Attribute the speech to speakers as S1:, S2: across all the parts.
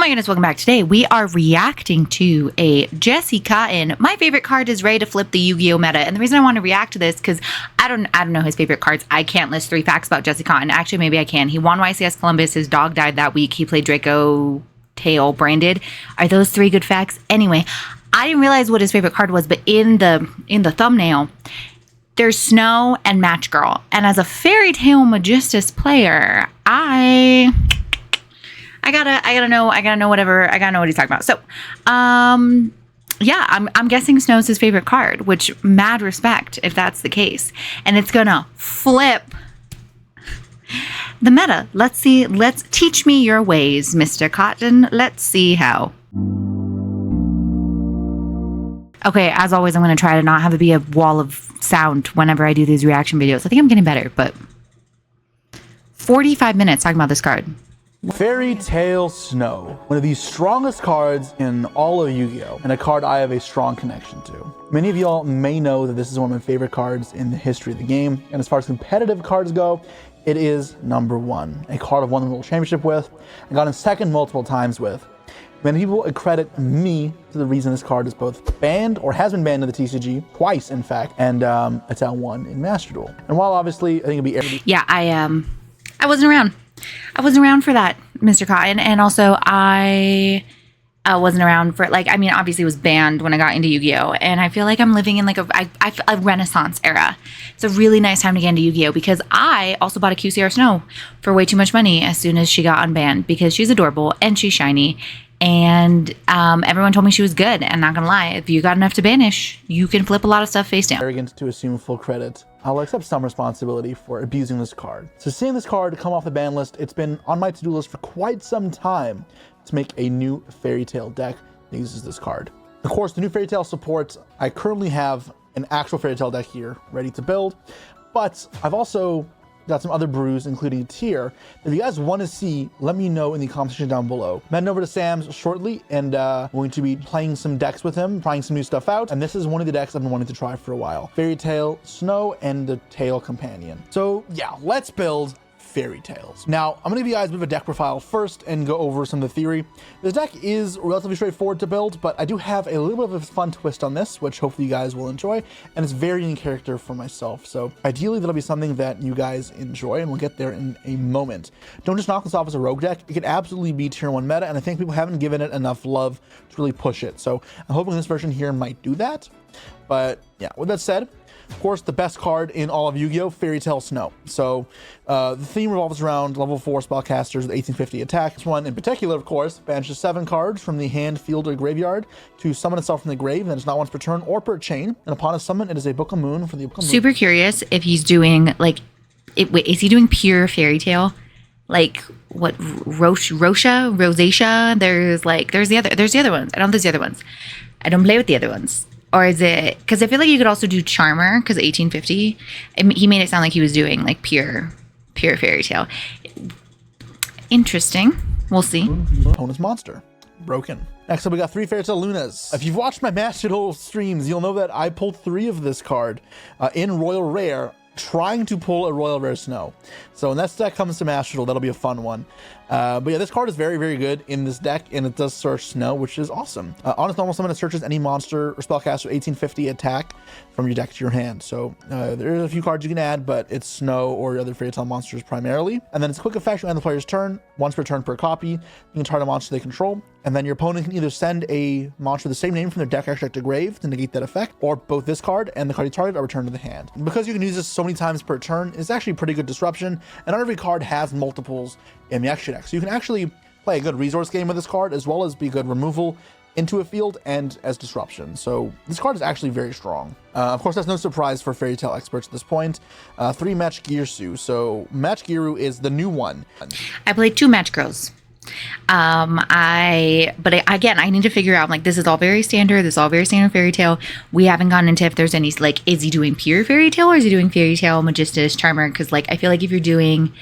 S1: my goodness, welcome back. Today we are reacting to a Jessie Kotton. My favorite card is ready to flip the Yu-Gi-Oh meta, and the reason I want to react to this because I don't know his favorite cards. I can't list 3 facts about JesseKotton. Actually, maybe I can. He won YCS Columbus. His dog died that week. He played Draco Tail branded. Are those 3 good facts? Anyway, I didn't realize what his favorite card was, but in the thumbnail, there's Snow and Match Girl. And as a Fairy Tail Magistus player, I gotta know what he's talking about. So, yeah, I'm guessing Snow's his favorite card, which mad respect if that's the case. And it's gonna flip the meta. Let's see. Let's teach me your ways, Mr. Kotton. Let's see how. Okay, as always, I'm gonna try to not have it be a wall of sound whenever I do these reaction videos. I think I'm getting better, but 45 minutes talking about this card.
S2: Fairy Tail Snow, one of the strongest cards in all of Yu-Gi-Oh! And a card I have a strong connection to. Many of y'all may know that this is one of my favorite cards in the history of the game, and as far as competitive cards go, it is #1. A card I've won the World Championship with, and got in second multiple times with. Many people credit me to the reason this card is both banned, or has been banned in the TCG, twice in fact, and it's at 1 in Master Duel. And while obviously I think it'd be...
S1: Yeah, I wasn't around. I wasn't around for that, Mr. Kotton, and also I wasn't around for, like, I mean, obviously it was banned when I got into Yu-Gi-Oh, and I feel like I'm living in like a Renaissance era. It's a really nice time to get into Yu-Gi-Oh because I also bought a QCR Snow for way too much money as soon as she got unbanned because she's adorable and she's shiny, and everyone told me she was good. And not gonna lie, if you got enough to banish, you can flip a lot of stuff face down.
S2: Arrogant to assume full credit. I'll accept some responsibility for abusing this card. So seeing this card come off the ban list, it's been on my to-do list for quite some time to make a new Fairy Tail deck that uses this card. Of course, the new Fairy Tail supports, I currently have an actual Fairy Tail deck here ready to build, but I've also got some other brews, including a tier. If you guys want to see, let me know in the comment section down below. I'm heading over to Sam's shortly, and going to be playing some decks with him, trying some new stuff out. And this is one of the decks I've been wanting to try for a while. Fairy Tail Snow and the Tail Companion. So yeah, let's build Fairy Tails. Now, I'm going to give you guys a bit of a deck profile first and go over some of the theory. This deck is relatively straightforward to build, but I do have a little bit of a fun twist on this, which hopefully you guys will enjoy, and it's very in character for myself. So ideally, that'll be something that you guys enjoy, and we'll get there in a moment. Don't just knock this off as a rogue deck. It could absolutely be tier 1 meta, and I think people haven't given it enough love to really push it. So I'm hoping this version here might do that. But yeah, with that said, of course, the best card in all of Yu-Gi-Oh! Fairy Tail Snow. So the theme revolves around level 4 spellcasters with 1850 attack. This one in particular, of course, banishes 7 cards from the hand, field, or graveyard to summon itself from the grave. That is not once per turn or per chain. And upon a summon, it is a Book of Moon for the Book of Moon.
S1: Super curious if he's doing, like, wait, is he doing pure Fairy Tail? Like, what, Rosacea? There's the other ones. I don't know there's the other ones. I don't play with the other ones. Or is it, because I feel like you could also do Charmer, because 1850, he made it sound like he was doing like pure Fairy Tail. Interesting. We'll see.
S2: Opponent's monster. Broken. Next up, we got 3 Fairy Tail Lunas. If you've watched my Master Duel streams, you'll know that I pulled 3 of this card in Royal Rare, trying to pull a Royal Rare Snow. So when that deck comes to Master Duel, that'll be a fun one. But yeah, this card is very, very good in this deck, and it does search Snow, which is awesome. On its normal summon, it searches any monster or spellcaster 1850 attack from your deck to your hand. So there's a few cards you can add, but it's Snow or other Fairy Tail monsters primarily. And then its quick effect will end the player's turn, once per turn per copy. You can target a monster they control, and then your opponent can either send a monster with the same name from their deck or deck to grave to negate that effect, or both this card and the card you target are returned to the hand. Because you can use this so many times per turn, it's actually pretty good disruption, and not every card has multiples in the extra deck. So you can actually play a good resource game with this card, as well as be good removal into a field and as disruption. So this card is actually very strong. Of course, that's no surprise for Fairy Tail experts at this point. 3 Match Girsu. So Match Giru is the new one.
S1: I played 2 Match Girls. Again, I need to figure out, like, this is all very standard. This is all very standard Fairy Tail. We haven't gotten into if there's any, like, is he doing pure Fairy Tail or is he doing Fairy Tail, Magistus, Charmer? Because, like, I feel like if you're doing,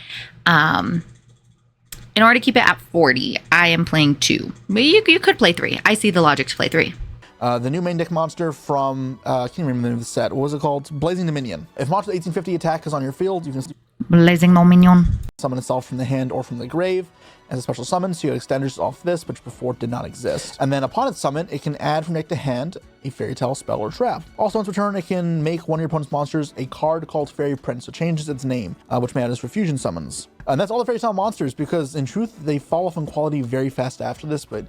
S1: in order to keep it at 40, I am playing 2. But you could play 3. I see the logic to play 3.
S2: The new main deck monster from, I can't remember the name of the set. What was it called? Blazing Dominion. If monster 1850 attack is on your field, you can
S1: Blazing no mignon.
S2: Summon itself from the hand or from the grave as a special summon, so you get extenders off this, which before did not exist. And then upon its summon, it can add from deck to hand a fairy tale spell or trap. Also on its return, it can make one of your opponent's monsters a card called Fairy Prince, so it changes its name, which matters for fusion summons. And that's all the fairy tale monsters, because in truth, they fall off in quality very fast after this, but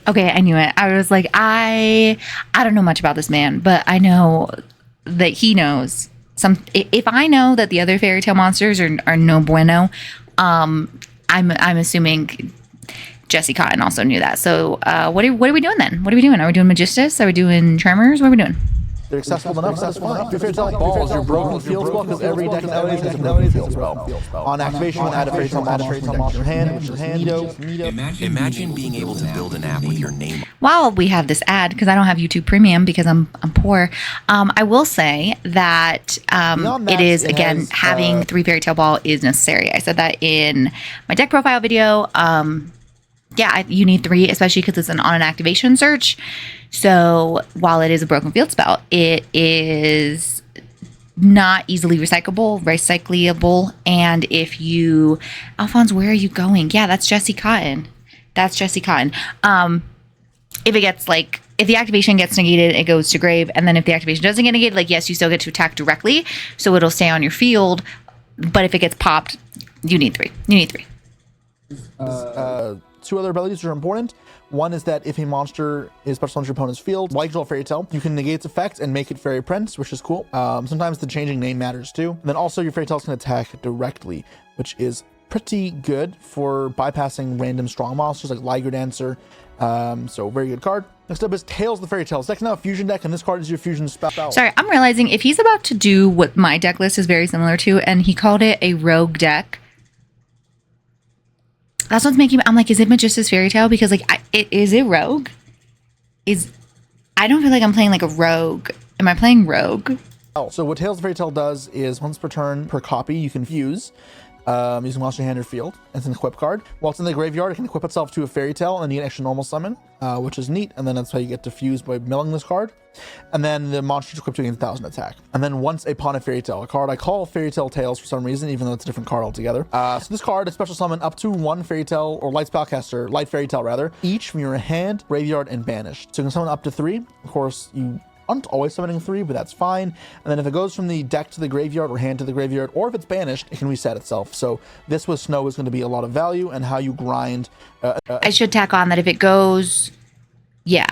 S1: okay, I knew it. I was like, I don't know much about this man, but I know that he knows some. If I know that the other fairy tale monsters are no bueno, I'm assuming JesseKotton also knew that. So what are we doing then? What are we doing? Are we doing Magistus? Are we doing Tremors? What are we doing?
S2: they're accessible enough, so that's fine. Your fairy tale balls, your broken field spell, because every deck nowadays has a broken field spell. On activation, add a fairy tale monster from your hand, which is neato.
S3: Imagine being able to build an app with your name.
S1: While we have this ad, because I don't have YouTube Premium because I'm poor, I will say that it is, again, having 3 fairy tale ball is necessary. I said that in my deck profile video. Yeah, you need 3, especially because it's on an activation search. So while it is a broken field spell, it is not easily recyclable. And if you, Alphonse, where are you going? Yeah, that's JesseKotton. That's JesseKotton. If it gets if the activation gets negated, it goes to grave. And then if the activation doesn't get negated, yes, you still get to attack directly. So it'll stay on your field. But if it gets popped, you need 3. You need 3.
S2: 2 other abilities are important. One is that if a monster is special on your opponent's field, YGO Fairy Tale, you can negate its effect and make it Fairy Prince, which is cool. Sometimes the changing name matters too. And then also your Fairy Tales can attack directly, which is pretty good for bypassing random strong monsters like Liger Dancer. So very good card. Next up is Tales of the Fairy Tales. Deck's now a fusion deck, and this card is your fusion spell.
S1: Sorry, I'm realizing if he's about to do what my deck list is very similar to, and he called it a rogue deck, that's what's making me, I'm like, is it Magistus Fairy Tale? Because is it rogue? I don't feel like I'm playing like a rogue. Am I playing rogue?
S2: So what Tales of Fairy Tale does is once per turn per copy, you can fuse using monster hand or field. It's an equip card. While it's in the graveyard, it can equip itself to a fairy tale and you get extra normal summon, which is neat. And then that's how you get to fuse by milling this card. And then the monster is equipped to gain 1,000 attack. And then once upon a fairy tale, a card I call Fairy Tale Tales for some reason, even though it's a different card altogether. So this card is special summon up to 1 fairy tale or light spellcaster, light fairy tale rather, each from your hand, graveyard, and banished. So you can summon up to 3. Of course, you aren't always summoning 3, but that's fine. And then if it goes from the deck to the graveyard or hand to the graveyard, or if it's banished, it can reset itself. So this with Snow is going to be a lot of value and how you grind.
S1: I should tack on that if it goes, yeah.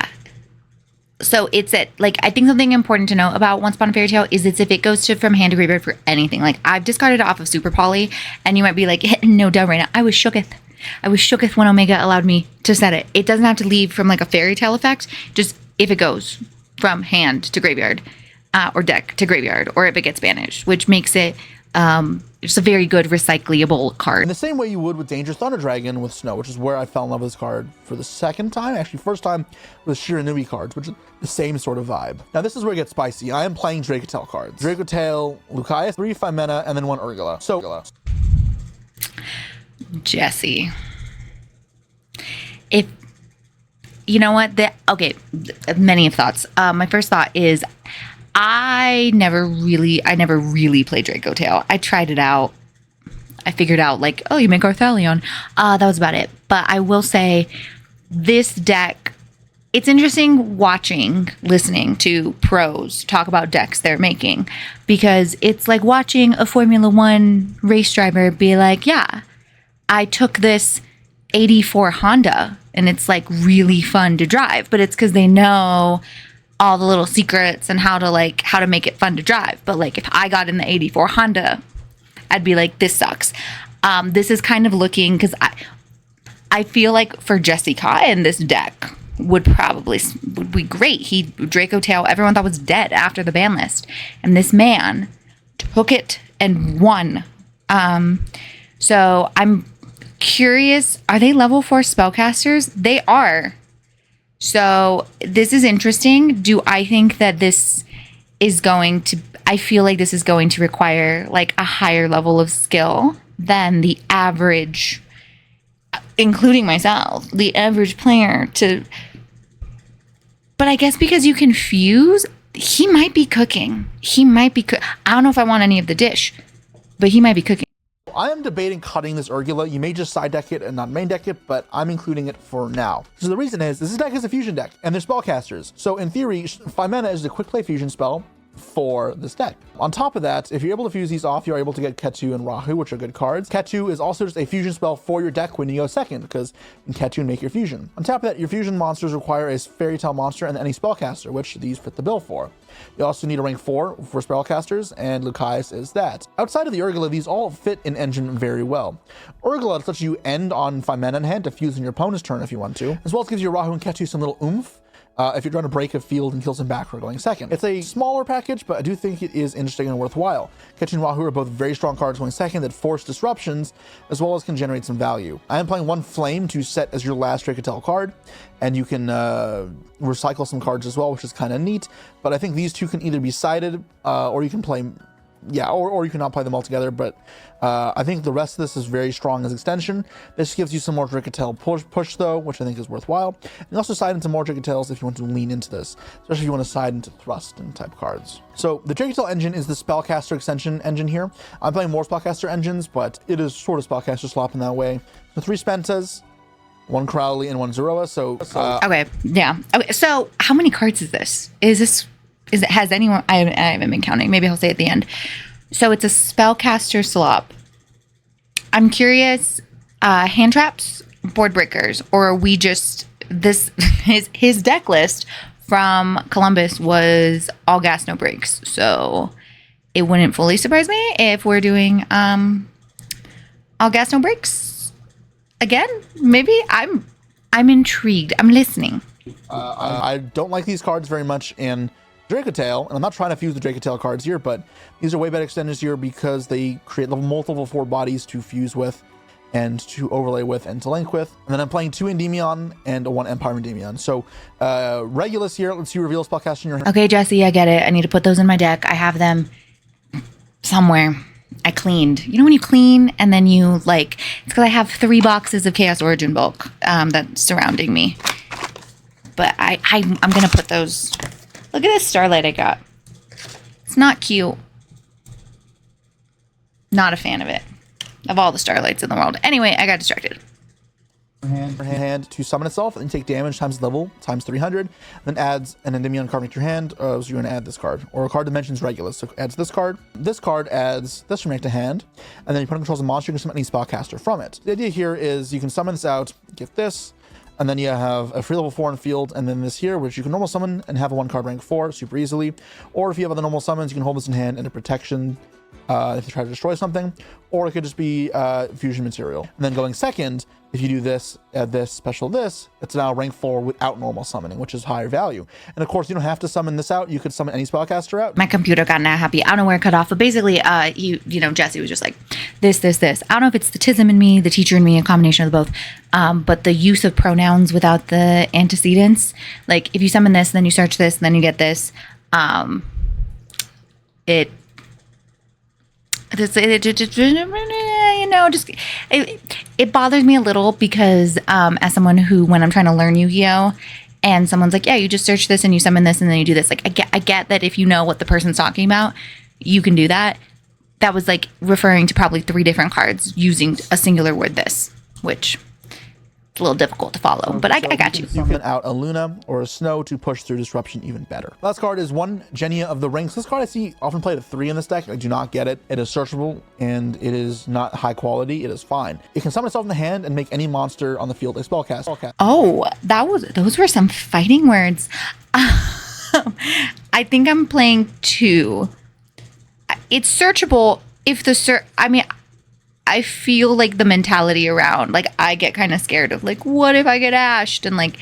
S1: So it's I think something important to know about Once Upon a Fairy Tale is it's if it goes to from hand to graveyard for anything. Like I've discarded it off of Super Poly, and you might be like, no doubt right now. I was shooketh when Omega allowed me to set it. It doesn't have to leave from like a fairy tale effect. Just if it goes from hand to graveyard, or deck to graveyard, or if it gets banished, which makes it just a very good recyclable card.
S2: In the same way you would with Dangerous Thunder Dragon with Snow, which is where I fell in love with this card for the second time. Actually, first time with Shiranui cards, which is the same sort of vibe. Now this is where it gets spicy. I am playing Dracotail cards. Dracotail, Lucaia, 3 Fimena, and then 1 Urgula. So
S1: Jesse, if you know what, many of thoughts. My first thought is I never really played Dracotail. I tried it out. I figured out you make Arthalion. That was about it. But I will say this deck, it's interesting listening to pros talk about decks they're making, because it's like watching a Formula One race driver be like, yeah, I took this 84 Honda and it's really fun to drive, but it's because they know all the little secrets and how to make it fun to drive. But if I got in the 84 Honda, I'd be like, this sucks. This is kind of looking, because I feel like for JesseKotton, this deck would be great. Dracotail, everyone thought was dead after the ban list, and this man took it and won. So I'm curious, are they level 4 spellcasters? They are. So this is interesting. Do I think that this is I feel like this is going to require a higher level of skill than the average, including myself, the average player but I guess because you can fuse, he might be cooking. I don't know if I want any of the dish, but he might be cooking.
S2: I am debating cutting this Urgula. You may just side deck it and not main deck it, but I'm including it for now. So the reason is, this deck is a fusion deck, and they're spellcasters. So in theory, 5 mana is a quick play fusion spell for this deck. On top of that, if you're able to fuse these off, you're able to get Ketu and Rahu, which are good cards. Ketu is also just a fusion spell for your deck when you go second, because you can Ketu and make your fusion. On top of that, your fusion monsters require a fairy tale monster and any spellcaster, which these fit the bill for. You also need a rank 4 for spellcasters, and Lucaris is that. Outside of the Urgula, these all fit in Engine very well. Urgula lets you end on 5 mana in hand to fuse in your opponent's turn if you want to, as well as gives you Rahu and Ketu some little oomph if you're trying to break a field and kill some back for going second. It's a smaller package, but I do think it is interesting and worthwhile. Ketu and Rahu are both very strong cards going second that force disruptions, as well as can generate some value. I am playing 1 Flame to set as your last JesseKotton card, and you can recycle some cards as well, which is kind of neat, but I think these two can either be sided, or you can play... Yeah, or you can not play them all together, but I think the rest of this is very strong as extension. This gives you some more JesseKotton push though, which I think is worthwhile. And you also side into more JesseKottons if you want to lean into this, especially if you want to side into thrust and type cards. So the JesseKotton engine is the spellcaster extension engine here. I'm playing more spellcaster engines, but it is sort of spellcaster swap in that way. So 3 Spentas, 1 Crowley, and 1 Zeroa. So
S1: okay, yeah. Okay, so how many cards is this? Has anyone, I haven't been counting, maybe I'll say at the end. So it's a spellcaster slop. I'm curious, hand traps, board breakers, or are we just, his deck list from Columbus was all gas, no breaks. So it wouldn't fully surprise me if we're doing all gas, no breaks again. Maybe I'm intrigued. I'm listening.
S2: I don't like these cards very much in JesseKotton, and I'm not trying to fuse the JesseKotton cards here, but these are way better extenders here because they create multiple 4 bodies to fuse with and to overlay with and to link with. And then I'm playing 2 Endymion and 1 Empire Endymion. So Regulus here lets you reveal spellcasting in your hand.
S1: Okay, Jesse, I get it. I need to put those in my deck. I have them somewhere. I cleaned. You know when you clean and then you it's because I have 3 boxes of Chaos Origin bulk that's surrounding me. But I'm gonna put those. Look at this Starlight I got. It's not cute. Not a fan of it. Of all the Starlights in the world. Anyway, I got distracted.
S2: Hand to summon itself, and take damage times level times 300, then adds an Endymion card to your hand. So you're going to add this card, or a card that mentions Regulus. So adds this card. This card adds this from hand to hand, and then your opponent controls a monster. You can summon any spellcaster from it. The idea here is you can summon this out, get this, and then you have a free level 4 in field, and then this here, which you can normal summon and have a 1 card rank 4 super easily. Or if you have other normal summons, you can hold this in hand and a protection if you try to destroy something, or it could just be fusion material. And then going second, if you do this, add this, special this, it's now rank 4 without normal summoning, which is higher value. And of course, you don't have to summon this out. You could summon any spellcaster out.
S1: My computer got not happy. I don't know where it cut off, but basically, Jesse was just like, this. I don't know if it's the tism in me, the teacher in me, a combination of both. But the use of pronouns without the antecedents, like if you summon this, then you search this, and then you get this, it bothers me a little because as someone who, when I'm trying to learn Yu-Gi-Oh, and someone's like, yeah, you just search this and you summon this and then you do this, like I get that if you know what the person's talking about, you can do that. That was like referring to probably 3 different cards using a singular word, this, which it's a little difficult to follow, but I got you.
S2: You can out a Luna or a Snow to push through disruption even better. Last card is 1 Genia of the Rings. This card I see often played at 3 in this deck. I do not get it. It is searchable and it is not high quality. It is fine. It can summon itself in the hand and make any monster on the field a spellcast.
S1: Oh, those were some fighting words. I think I'm playing 2. It's searchable if I feel like the mentality around, like, I get kind of scared of, like, what if I get ashed? And, like,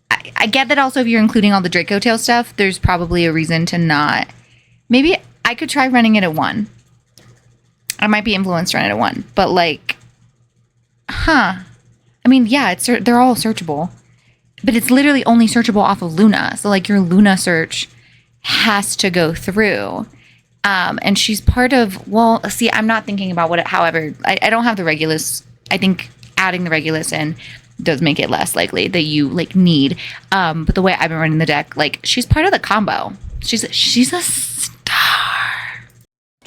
S1: I get that also if you're including all the JesseKotton stuff, there's probably a reason to not. Maybe I could try running it at 1. I might be influenced to run it at 1. But, like, yeah, they're all searchable. But it's literally only searchable off of Luna. So, like, your Luna search has to go through. And she's part of, I'm not thinking about however, I don't have the Regulus. I think adding the Regulus in does make it less likely that you need. But the way I've been running the deck, she's part of the combo. She's a star.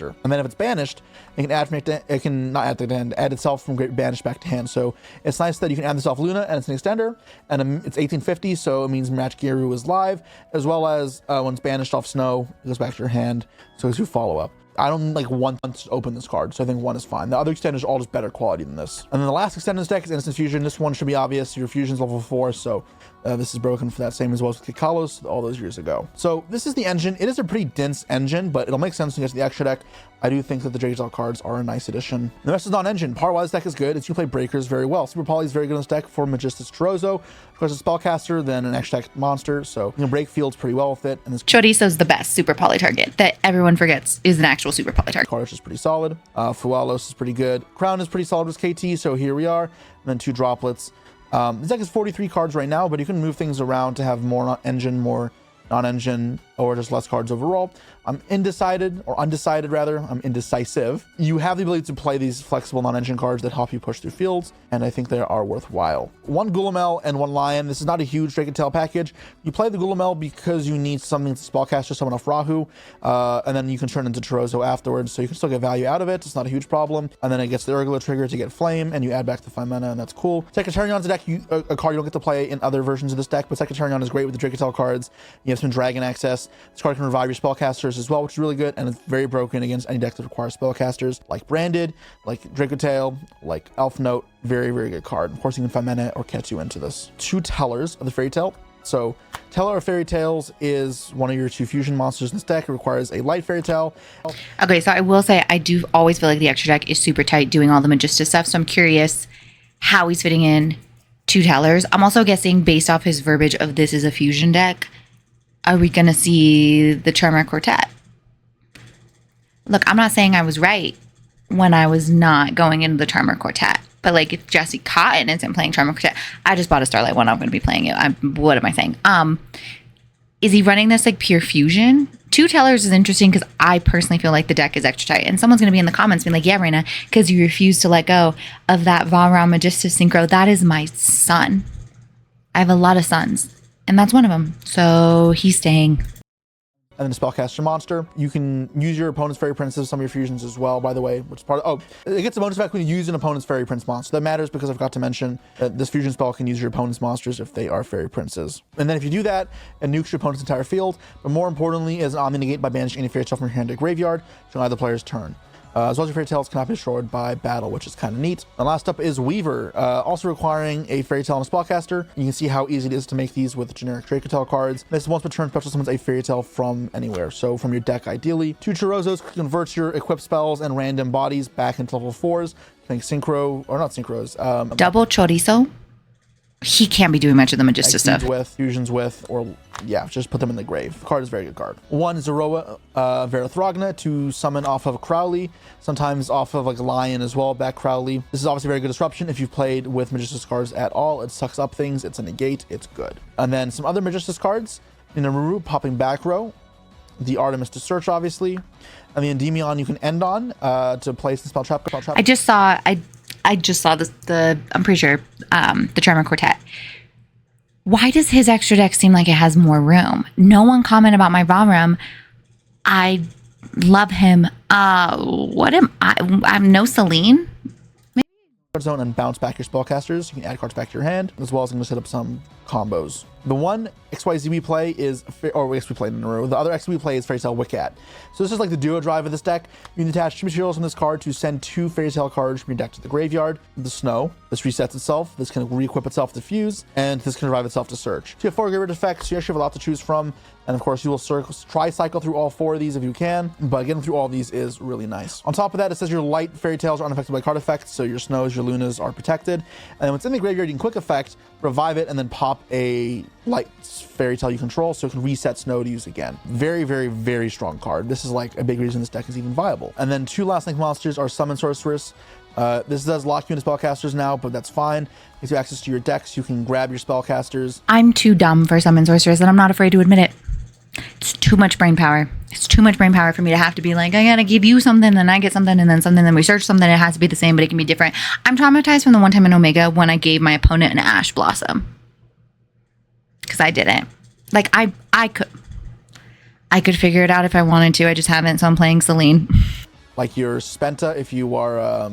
S2: And then if it's banished, it can add from it can not add to hand, add itself from banished back to hand. So it's nice that you can add this off Luna, and it's an extender, and it's 1850, so it means Match Giru is live, as well as when it's banished off Snow, it goes back to your hand, so it's your follow up. I don't want to open this card, so I think 1 is fine. The other extenders are all just better quality than this. And then the last extender in this deck is Instant Fusion. This one should be obvious. Your Fusion's level 4, so this is broken for that, same as well as with Kikalos all those years ago. So this is the engine. It is a pretty dense engine, but it'll make sense when you get to the extra deck. I do think that the JSL cards are a nice addition. The rest is non-engine. Part why this deck is good is you play breakers very well. Super Poly is very good in this deck for Magistus Chorizo. Of course, a spellcaster, then an extra deck monster, so you can break fields pretty well with it. And this
S1: Chorizo's the best Super Poly target that everyone forgets is an actual Super Poly target.
S2: card is pretty solid. Fualos is pretty good. Crown is pretty solid with KT, so here we are. And then 2 droplets. This deck is 43 cards right now, but you can move things around to have more engine, more non-engine, or just less cards overall. I'm undecided. I'm indecisive. You have the ability to play these flexible non-engine cards that help you push through fields, and I think they are worthwhile. 1 Gulamel and 1 Lion. This is not a huge Drake and Tail package. You play the Gulamel because you need something to spellcaster someone off Rahu, and then you can turn into Chorizo afterwards, so you can still get value out of it. It's not a huge problem. And then it gets the Urgula trigger to get Flame, and you add back the 5 mana, and that's cool. Secatarion's a deck, a card you don't get to play in other versions of this deck, but Secatarion is great with the Drake and Tail cards. You have some Dragon access. This card can revive your spellcasters as well, which is really good, and it's very broken against any deck that requires spellcasters, like Branded, like Dracotale, like Elf Note. Very, very good card. Of course, you can 5 mana or Ketsu into this. 2 Tellers of the Fairy Tale. So Teller of Fairy Tales is one of your 2 fusion monsters in this deck. It requires a light Fairy Tale.
S1: Okay, so I will say I do always feel like the extra deck is super tight doing all the Magistus stuff, so I'm curious how he's fitting in 2 Tellers. I'm also guessing based off his verbiage of this is a fusion deck, are we going to see the Charmer Quartet? Look, I'm not saying I was right when I was not going into the Charmer Quartet. But like if Jesse Cotton isn't playing Charmer Quartet, I just bought a Starlight one. I'm going to be playing it. What am I saying? Is he running this like pure fusion? 2 Tellers is interesting because I personally feel like the deck is extra tight. And someone's going to be in the comments being like, yeah, Raina, because you refuse to let go of that Valram Magistus Synchro. That is my son. I have a lot of sons. And that's one of them. So he's staying.
S2: And then a spellcaster monster. You can use your opponent's Fairy Princes, some of your fusions as well, by the way, which is part of, it gets a bonus effect when you use an opponent's Fairy Prince monster. That matters because I forgot to mention that this fusion spell can use your opponent's monsters if they are Fairy Princes. And then if you do that, it nukes your opponent's entire field, but more importantly is on the negate by banishing any Fairy Tale from your hand to graveyard during either player's turn. As well as your Fairy Tales cannot be destroyed by battle, which is kind of neat. And last up is Weaver, also requiring a Fairy Tale and a Spellcaster. You can see how easy it is to make these with generic Dracotale cards. This once per turn special summons a Fairy Tale from anywhere, so from your deck ideally. 2 Chorizos converts your equipped spells and random bodies back into level 4s. Think Synchro, or not Synchros.
S1: Double Chorizo? He can't be doing much of the Magistus stuff.
S2: Fusions with, or yeah, just put them in the grave. The card is a very good card. 1 Zeroa Verathragna to summon off of Crowley, sometimes off of like Lion as well, back Crowley. This is obviously a very good disruption. If you've played with Magistus cards at all, it sucks up things, it's a negate, it's good. And then some other Magistus cards, Inamuru popping back row, the Artemis to search obviously, and the Endymion you can end on to place the spell trap.
S1: I just saw this, I'm pretty sure, the Charmer Quartet. Why does his extra deck seem like it has more room? No one comment about my Valram. I love him. What am I? I'm no Celine.
S2: Zone and bounce back your spellcasters. You can add cards back to your hand, as well as I'm going to set up some combos. The one XYZ we play is, or I guess we played in a row. The other X we play is Fairy Tale Wicket. So this is like the duo drive of this deck. You can attach 2 materials from this card to send 2 Fairy Tale cards from your deck to the graveyard. The Snow, this resets itself. This can re-equip itself to Fuse, and this can revive itself to Search. So you have 4 graveyard effects. So you actually have a lot to choose from. And of course, you will try cycle through all 4 of these if you can, but getting through all of these is really nice. On top of that, it says your light Fairy Tales are unaffected by card effects, so your Snows, your Lunas are protected. And then when it's in the graveyard, you can quick effect, revive it, and then pop a light Fairy Tale you control, so it can reset Snow to use again. Very, very, very strong card. This is like a big reason this deck is even viable. And then 2 last link monsters are Summon Sorceress. This does lock you into spellcasters now, but that's fine. It gives you access to your decks. You can grab your spellcasters.
S1: I'm too dumb for Summon Sorceress, and I'm not afraid to admit it. It's too much brain power. It's too much brain power for me to have to be like, I gotta give you something, then I get something, and then something, then we search something. It has to be the same, but it can be different. I'm traumatized from the one time in Omega when I gave my opponent an Ash Blossom. Because I didn't. Like, I could figure it out if I wanted to. I just haven't, so I'm playing Celine.
S2: like your Spenta if you are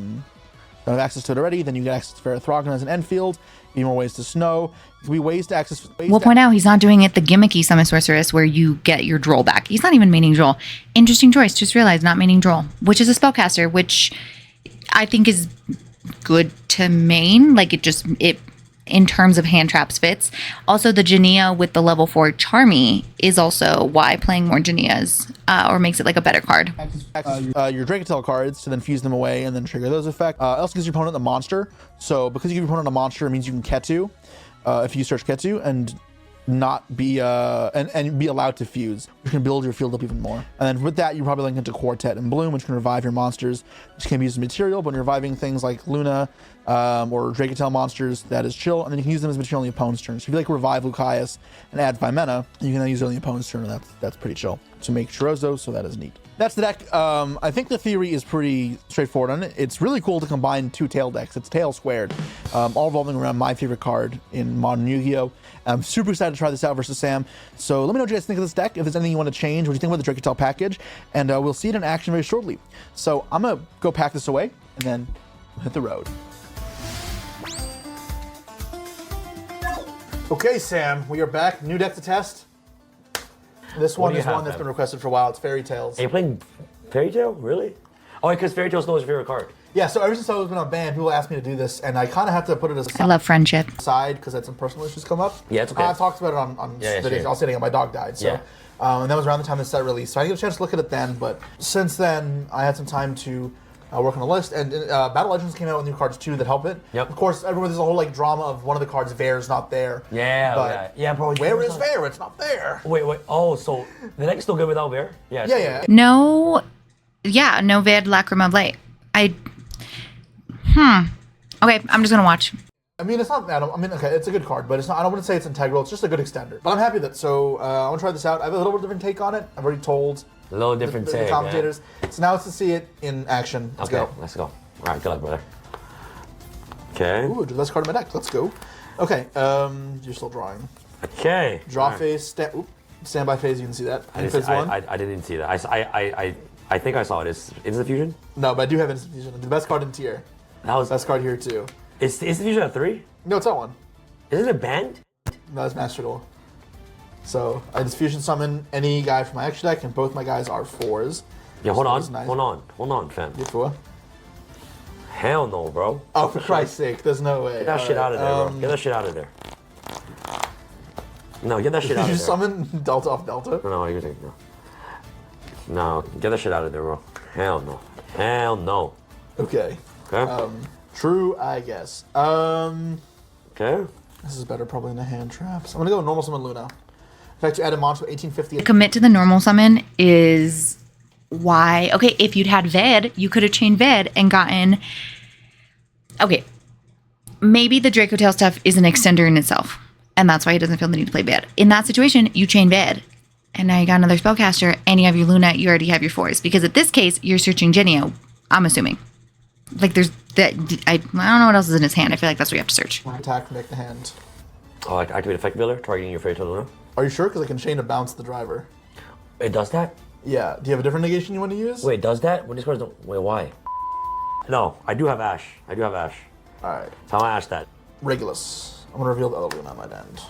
S2: don't have access to it already. Then you get access to Farathrogn as an end field. Be more ways to snow. There be ways to access.
S1: We'll point out he's not doing it the gimmicky Summon Sorceress where you get your Droll back. He's not even maining Droll. Interesting choice. Just realized not maining Droll, which is a spellcaster, which I think is good to main. Like it in terms of hand traps fits. Also, the Jania with the level 4 Charmy is also why playing more Janias or makes it like a better card.
S2: Your Dracotel cards to then fuse them away and then trigger those effects. Also gives your opponent a monster. So because you give your opponent a monster, it means you can Ketu if you search Ketu and not be and be allowed to fuse, which can build your field up even more. And then with that, you probably link into Quartet and Bloom, which can revive your monsters, which can be used as material. But when you're reviving things like Luna or Dracotel monsters, that is chill, and then you can use them as material on the opponent's turn. So if you like revive Lucaeus and add 5 mana, you can then use it on the opponent's turn, and that's pretty chill to make Chirozzo. So that is neat. That's the deck. I think the theory is pretty straightforward on it. It's really cool to combine 2 tail decks. It's tail squared, all revolving around my favorite card in modern Yu-Gi-Oh! I'm super excited to try this out versus Sam. So let me know what you guys think of this deck. If there's anything you want to change, what do you think about the Dracotel package? And we'll see it in action very shortly. So I'm going to go pack this away and then hit the road. Okay, Sam, we are back. New deck to test. This one is one that's been requested for a while. It's Fairy Tales.
S4: Are you playing Fairy Tail? Really? Oh, because Fairy Tail's not your favorite card.
S2: Yeah, so ever since I was been on band, people asked me to do this, and I kind of had to put it aside.
S1: I love friendship.
S2: Because I had some personal issues come up.
S4: Yeah, it's okay.
S2: I've talked about it on videos. I was sitting, my dog died. So, and that was around the time the set released. So I didn't get a chance to look at it then, but since then, I had some time to work on a list, and Battle Legends came out with new cards too that help it.
S4: Yep.
S2: Of course, everyone, there's a whole like drama of one of the cards, Vair's not there.
S4: Yeah, bro.
S2: Where is Vair? It's not there.
S4: Wait. Oh, so the deck's still good without Vair? Yeah.
S1: No Ved Lacrima Blade. Okay, I'm just gonna watch.
S2: I mean, it's not that. I mean, okay, it's a good card, but it's not. I don't want to say it's integral. It's just a good extender. But I'm happy that. So I want to try this out. I have a little bit different take on it. I've already told
S4: a little different
S2: the commentators. Yeah. So now it's to see it in action. Let's go.
S4: Let's go. All right, good luck, brother. Okay.
S2: Ooh, the best card in my deck. Let's go. Okay. You're still drawing.
S4: Okay.
S2: Draw phase. Standby phase. You can see that.
S4: I didn't see that. I think I saw it. Is it fusion? No,
S2: but I do have Instant Fusion. The best card in tier.
S4: That was
S2: best card here too.
S4: Is the Fusion at 3?
S2: No, it's at 1.
S4: Isn't it banned?
S2: No, it's Master Duel. So I just fusion summon any guy from my extra deck, and both my guys are 4s.
S4: Yeah, hold on, fam.
S2: You 4?
S4: Hell no, bro.
S2: Oh, for Christ's sake, there's no way.
S4: Get that shit out of there, bro. Get that shit out of there. No, get that shit out of there.
S2: Did you summon Delta off Delta?
S4: No, you're saying no. No, get that shit out of there, bro. Hell no. Hell no.
S2: Okay.
S4: Okay.
S2: True, I guess.
S4: Okay.
S2: This is better probably in the hand traps. I'm gonna go normal summon Luna. In fact, you add a monster 1850.
S1: The commit to the normal summon is why. Okay, if you'd had Ved, you could have chained Ved and gotten. Okay, maybe the Dracotel stuff is an extender in itself, and that's why he doesn't feel the need to play Ved. In that situation, you chain Ved, and now you got another spellcaster, and you have your Luna. You already have your 4s because at this case, you're searching Genio. I'm assuming. Like there's that I don't know what else is in his hand. I feel like that's what you have to search.
S2: Attack, make the hand.
S4: Oh, activate effect builder, targeting your Fairy Tail Luna.
S2: Are you sure? Because I can chain to bounce the driver.
S4: It does that?
S2: Yeah. Do you have a different negation you want to use?
S4: Wait, does that? When these cards don't. Wait, why? No, I do have Ash.
S2: All right.
S4: So I'm gonna Ash that.
S2: Regulus. I'm gonna reveal the other Luna on my end.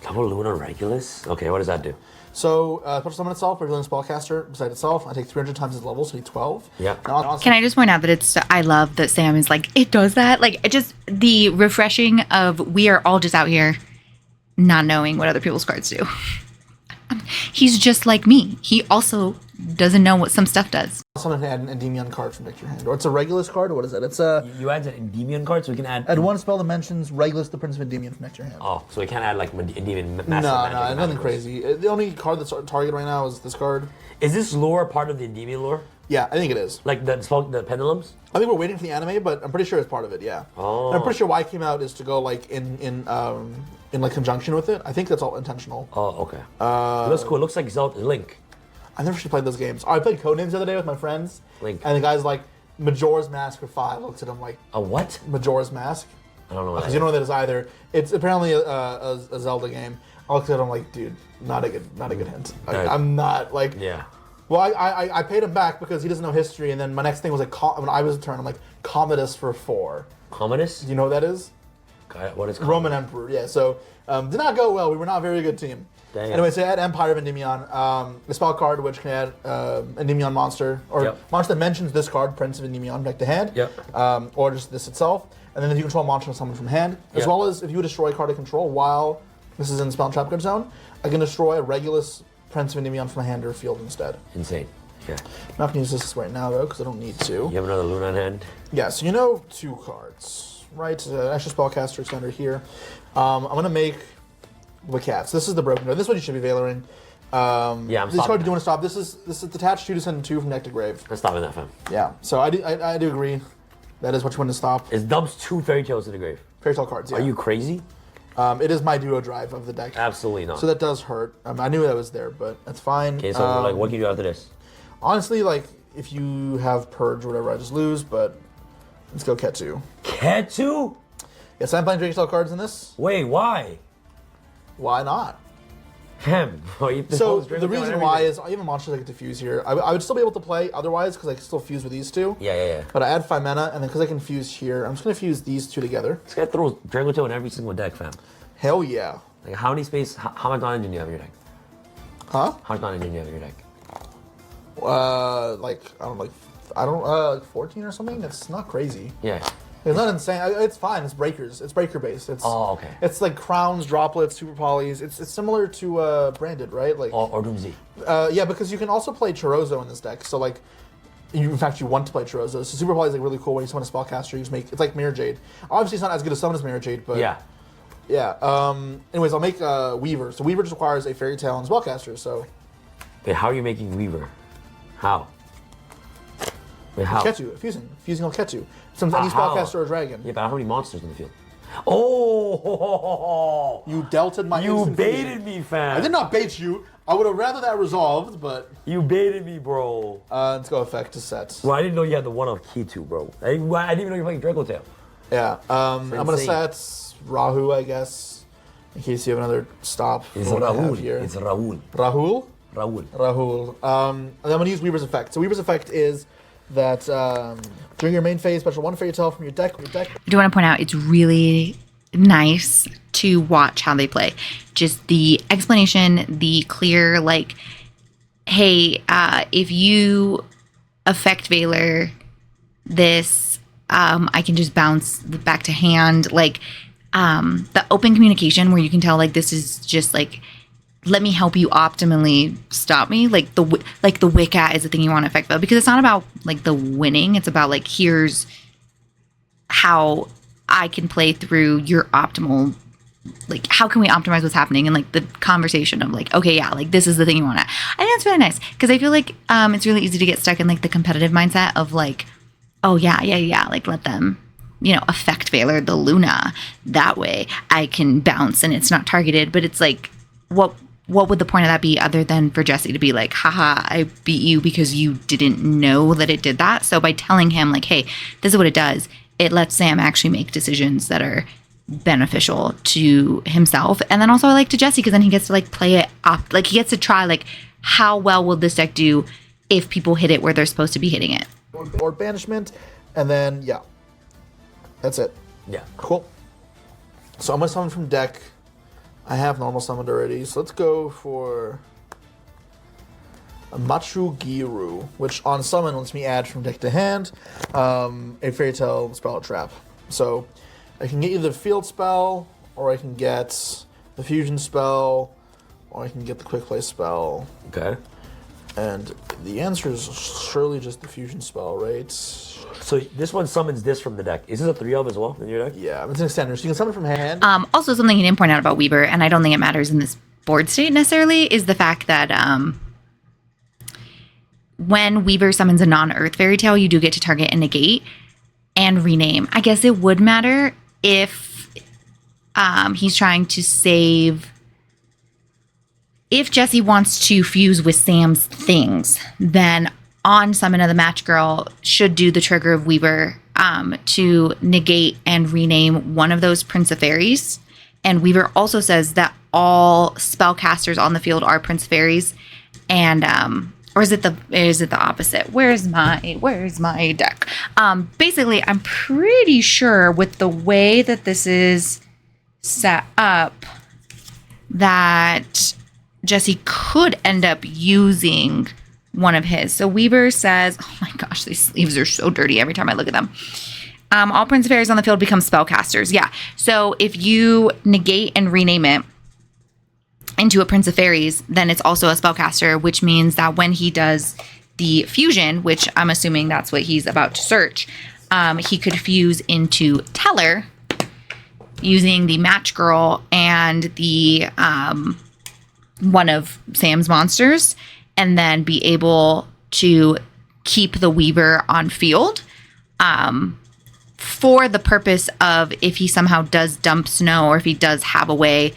S4: Double Luna Regulus? Okay, what does that do?
S2: So, special summon itself, revealing spellcaster beside itself. I take 300 times its level, so 12.
S4: Yeah.
S1: Can I just point out that I love that Sam is like, it does that? Like, it just, the refreshing of we are all just out here not knowing what other people's cards do. He's just like me. He also doesn't know what some stuff does.
S2: Someone can add an Endymion card from your hand. Or it's a Regulus card, or what is it? It's a...
S4: You add an Endymion card, so we can add...
S2: Add one spell that mentions Regulus, the Prince of Endymion, from your hand.
S4: Oh, so we can't add like Endymion massive
S2: No, nothing crazy. The only card that's targeted right now is this card.
S4: Is this lore part of the Endymion lore?
S2: Yeah, I think it is.
S4: Like the pendulums?
S2: I think we're waiting for the anime, but I'm pretty sure it's part of it, yeah.
S4: Oh.
S2: And I'm pretty sure why it came out is to go like in like conjunction with it. I think that's all intentional.
S4: Oh, okay. It looks cool. It looks like Zelda Link.
S2: I never actually played those games. I played Codenames the other day with my friends.
S4: Link.
S2: And the guy's like, Majora's Mask for 5. Looked at him like...
S4: A what?
S2: Majora's Mask.
S4: I don't know what that
S2: is. You don't know what that is either. It's apparently a Zelda game. I looked at him like, dude, not a good hint. I'm not like...
S4: Yeah.
S2: Well, I paid him back because he doesn't know history, and then my next thing was like, when I was a turn, I'm like, Commodus for 4.
S4: Commodus?
S2: Do you know what that is?
S4: What is Commodus?
S2: Roman Emperor, yeah. So, did not go well. We were not a very good team.
S4: Dang.
S2: Anyway, so I had Empire of Endymion, a spell card which can add Endymion monster, or monster that mentions this card, Prince of Endymion, back to hand, or just this itself. And then if you control a monster summon from hand, as well as if you destroy a card I control while this is in spell and trap card zone, I can destroy a Regulus Prince of Endymion from hand or field instead.
S4: Insane. Yeah.
S2: I'm not going to use this right now, though, because I don't need to.
S4: You have another Luna in hand?
S2: Yeah, so you know 2 cards, right? Extra Spellcaster Extender here. I'm going to make the cats. This is the broken card. This is what you should be Valoring.
S4: Yeah, I'm
S2: This card you do want to stop. This is attached 2 to send 2 from deck to grave.
S4: I'm stopping that, fam.
S2: Yeah, so I do agree. That is what you want to stop.
S4: It dumps 2 Fairy Tales to the grave.
S2: Fairy Tale cards, yeah.
S4: Are you crazy?
S2: It is my duo drive of the deck.
S4: Absolutely not.
S2: So that does hurt. I knew that was there, but that's fine.
S4: Okay, so like, what can you do after this?
S2: Honestly, like, if you have Purge or whatever, I just lose, but let's go Ketsu.
S4: Ketsu?
S2: Yes, I'm playing Drake's cards in this.
S4: Wait, why?
S2: Why not?
S4: Him.
S2: So the reason why is I have a monster that can diffuse here. I would still be able to play otherwise because I can still fuse with these 2.
S4: Yeah.
S2: But I add 5 mana, and then because I can fuse here, I'm just going to fuse these 2 together.
S4: This guy throws Dragotail in every single deck, fam.
S2: Hell yeah.
S4: Like, how many space, how much non-engine do you have in your deck?
S2: Huh?
S4: How much non-engine do you have in your deck?
S2: Like 14 or something? It's not crazy.
S4: Yeah.
S2: It's not insane. It's fine. It's breakers. It's breaker based. It's
S4: okay.
S2: It's like crowns, droplets, super polys. It's similar to branded, right? Like
S4: Or Doomsday.
S2: Yeah, because you can also play Chorozo in this deck. So like, in fact, you want to play Chorozo. So super poly is like really cool when you summon a spellcaster. You just make it's like Mirror Jade. Obviously, it's not as good a summon as Mirror Jade, but
S4: yeah.
S2: Anyways, I'll make Weaver. So Weaver just requires a Fairy Tale and spellcaster. So.
S4: Wait, how are you making Weaver? How? Wait, how?
S2: Ketsu, fusing on Ketsu. Some any spellcaster or dragon.
S4: Yeah, but how many monsters in the field? Oh!
S2: You delted my.
S4: You baited me, fam.
S2: I did not bait you. I would have rather that resolved, but.
S4: You baited me, bro.
S2: Let's go effect to set.
S4: Well, I didn't know you had the one of Key 2, bro. I didn't even know you were playing Dragotail.
S2: Yeah. I'm gonna set Rahu, I guess, in case you have another stop.
S4: It's Rahul. It's Rahul.
S2: Rahul.
S4: Rahul.
S2: And I'm gonna use Weaver's effect. So Weaver's effect is that during your main phase, special 1 Fairy Tale from your deck.
S1: I do want to point out it's really nice to watch how they play. Just the explanation, the clear, like, hey, if you affect Valor this, I can just bounce back to hand. Like, the open communication where you can tell, like, this is just like, let me help you optimally stop me. Like the Wicca is the thing you want to affect though, because it's not about like the winning. It's about like, here's how I can play through your optimal, like how can we optimize what's happening, and like the conversation of like, okay, yeah, like this is the thing you want to. I think that's really nice because I feel like it's really easy to get stuck in like the competitive mindset of like, oh yeah, like let them, affect Valor the Luna that way. I can bounce and it's not targeted, but it's like, what would the point of that be other than for Jesse to be like, haha, I beat you because you didn't know that it did that. So by telling him like, hey, this is what it does, it lets Sam actually make decisions that are beneficial to himself. And then also I like to Jesse because then he gets to like play it up. Like he gets to try like, how well will this deck do if people hit it where they're supposed to be hitting it?
S2: Or banishment. And then, yeah, that's it.
S4: Yeah.
S2: Cool. So I'm going to summon from deck. I have normal summoned already, so let's go for a Machugiru, which on summon lets me add from deck to hand a Fairy Tale spell trap. So I can get either the field spell, or I can get the fusion spell, or I can get the quick play spell.
S4: Okay.
S2: And the answer is surely just the fusion spell, right?
S4: So this one summons this from the deck. Is this a 3-of as well in your deck?
S2: Yeah, it's an extender, so you can summon from hand.
S1: Also, something he didn't point out about Weaver, and I don't think it matters in this board state necessarily, is the fact that when Weaver summons a non-Earth Fairy Tale, you do get to target and negate and rename. I guess it would matter if he's trying to save. If Jesse wants to fuse with Sam's things, then on Summon of the Match Girl should do the trigger of Weaver to negate and rename one of those Prince of Fairies. And Weaver also says that all spellcasters on the field are Prince of Fairies, and Or is it the opposite? Where's my deck? Basically, I'm pretty sure with the way that this is set up that Jesse could end up using one of his. So Weaver says, oh my gosh, these sleeves are so dirty every time I look at them. All Prince of Fairies on the field become spellcasters. Yeah. So if you negate and rename it into a Prince of Fairies, then it's also a spellcaster, which means that when he does the fusion, which I'm assuming that's what he's about to search, he could fuse into Teller using the Match Girl and the one of Sam's monsters, and then be able to keep the Weaver on field for the purpose of if he somehow does dump Snow, or if he does have a way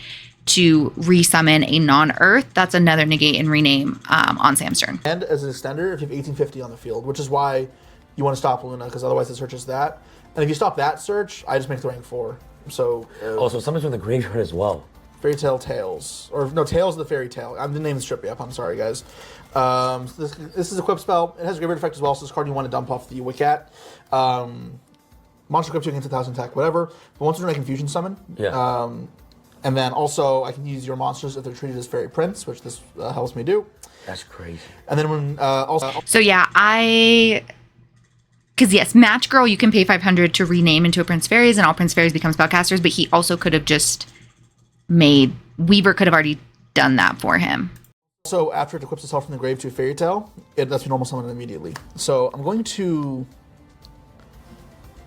S1: to resummon a non-Earth, that's another negate and rename on Sam's turn.
S2: And as an extender, if you have 1850 on the field, which is why you want to stop Luna, because otherwise it searches that. And if you stop that search, I just make the rank 4. So
S4: also summons from the graveyard as well.
S2: Fairy Tale Tales, or no, Tales of the Fairy Tale. I didn't name the strip yet. I'm sorry, guys. This is a equip spell. It has a graveyard effect as well. So this card you want to dump off the Wicat. Monster equips you against 1,000 attack, whatever. But once I can fusion summon.
S4: Yeah.
S2: And then also I can use your monsters if they're treated as Fairy Prince, which this helps me do.
S4: That's crazy.
S2: And then when also.
S1: So yeah, because yes, Match Girl you can pay 500 to rename into a Prince Fairies, and all Prince Fairies become spellcasters. But he also could have just made Weaver could have already done that for him.
S2: So after it equips itself from the grave to a Fairy Tale, it lets me normal summon it immediately. So I'm going to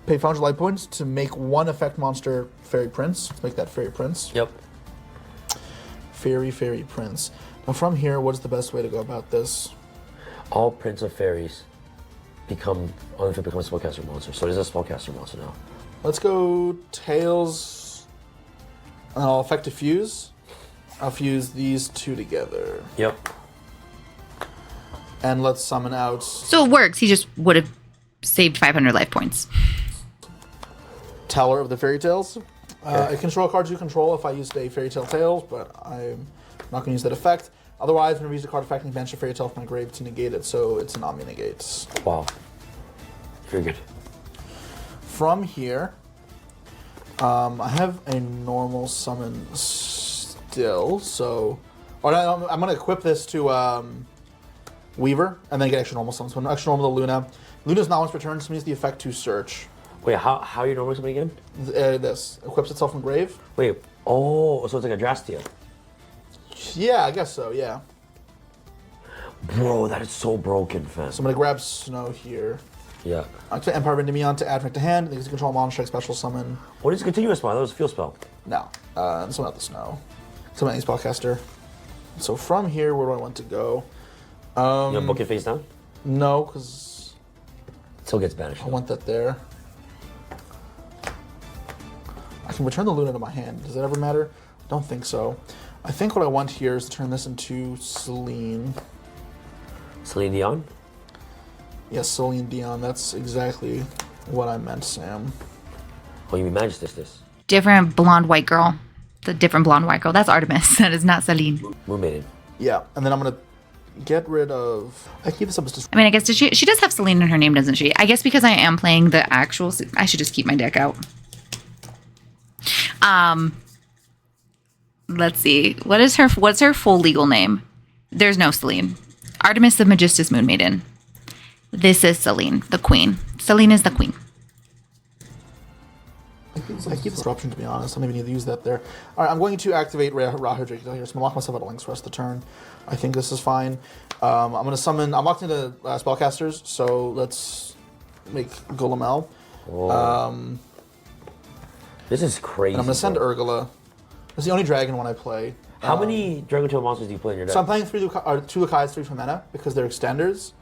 S2: pay 500 life points to make one effect monster Fairy Prince. Let's make that Fairy Prince.
S4: Yep.
S2: Fairy Prince. Now from here, what's the best way to go about this?
S4: All Prince of Fairies become a spellcaster monster. So it is a spellcaster monster now.
S2: Let's go Tails. And I'll effect a fuse. I'll fuse these two together.
S4: Yep.
S2: And let's summon out.
S1: So it works. He just would have saved 500 life points.
S2: Teller of the Fairy Tales. I control cards you control if I used a Fairy Tale Tales, but I'm not going to use that effect. Otherwise, I'm going to use a card effect and banish a Fairy Tale from my grave to negate it, so it's an omni negates.
S4: Wow. Very good.
S2: From here, I have a normal summon still, so. I'm going to equip this to Weaver and then get extra normal summons. So extra normal to Luna. Luna's not once per turn, so means the effect to search.
S4: Wait, how are you normally something again?
S2: This equips itself from grave.
S4: Wait, oh, so it's like a Drastia.
S2: Yeah, I guess so, yeah.
S4: Bro, that is so broken, fam.
S2: So I'm gonna grab Snow here.
S4: Yeah.
S2: Activate Empire of Endymion to add effect to hand. Use control monster strike special summon.
S4: What is a continuous spell? That was a field spell.
S2: No, summon out the Snow. Summon any spellcaster. So from here, where do I want to go?
S4: You want to book it face down?
S2: No, because
S4: it still gets banished.
S2: I want that there. I can return the Luna to my hand. Does that ever matter? I don't think so. I think what I want here is to turn this into Celine.
S4: Celine Dion?
S2: Yes, Celine Dion. That's exactly what I meant, Sam.
S4: Oh, you mean Majestis?
S1: Different blonde white girl. The different blonde white girl. That's Artemis. That is not Celine.
S4: Moon Maiden.
S2: Yeah, and then I'm gonna get rid of. I keep this up as just.
S1: I mean, I guess she does have Celine in her name, doesn't she? I guess because I am playing the actual. I should just keep my deck out. Let's see. What's her full legal name? There's no Celine. Artemis the Magistus Moon Maiden. This is Celine, the queen. Celine is the queen.
S2: I keep disruption, to be honest. I don't even need to use that there. All right, I'm going to activate Rahu Drake here, so I'm going to lock myself out of links for the rest of the turn. I think this is fine. I'm going to summon. I'm locked into spellcasters, so let's make Golemel.
S4: This is crazy.
S2: And I'm going to send Urgula. It's the only dragon one I play.
S4: How many Dragon Tail monsters do you play in your deck?
S2: So I'm playing 2 Lakais, 3 for mana, because they're extenders,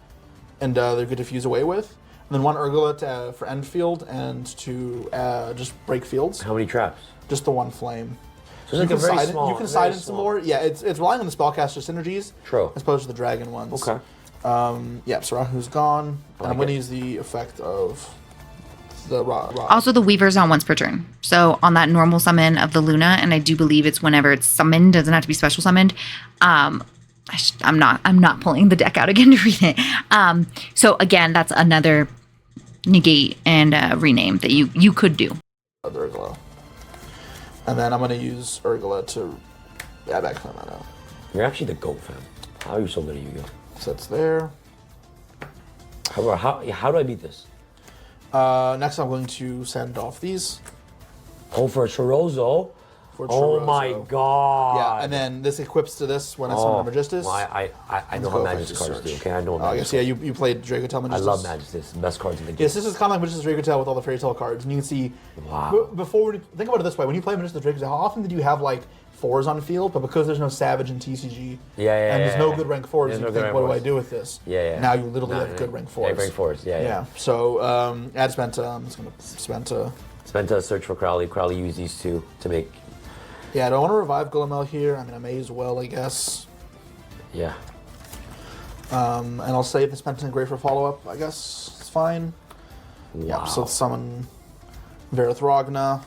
S2: and they're good to fuse away with. And then 1 Urgula for end field, and to just break fields.
S4: How many traps?
S2: Just the 1 flame.
S4: So you can
S2: side in some more. Yeah, it's relying on the spellcaster synergies.
S4: True.
S2: As opposed to the dragon ones.
S4: Okay.
S2: Yeah, so Rahu's gone. And I'm going to use the effect of the Ra.
S1: Also, the Weaver's on once per turn. So on that normal summon of the Luna, and I do believe it's whenever it's summoned, doesn't have to be special summoned. I'm not pulling the deck out again to read it. So again, that's another negate and rename that you could do.
S2: Urgula. And then I'm going to use Urgula to add back my mana.
S4: You're actually the GOAT, fam. How are you so good at Yu-Gi-Oh?
S2: So that's there.
S4: How do I beat this?
S2: Next, I'm going to send off these.
S4: Oh, for Chorozo? Oh my god.
S2: Yeah, and then this equips to this when I summon a Magistus.
S4: Well, I know how Magistus cards do, okay? I know
S2: I guess, yeah, you played JesseKottonYGO Magistus.
S4: I love Magistus. Best cards in the game.
S2: Yes, this is kind of like Magistus JesseKottonYGO with all the fairy tale cards. And you can see, before, think about it this way, when you play Magistus JesseKottonYGO, how often did you have like 4s on the field? But because there's no Savage in TCG, and there's no good rank 4s, you think, what do I do with this? Now you literally have good rank 4s.
S4: Rank 4s, yeah.
S2: So, add Spenta. I'm just going to Spenta.
S4: Spenta, search for Crowley. Crowley use these two to make...
S2: Yeah, I don't want to revive Gulamel here. I mean, I may as well, I guess.
S4: Yeah.
S2: And I'll save the Spenta and Grey for follow-up, I guess. It's fine.
S4: Wow.
S2: Yeah, so let's summon Verithragna.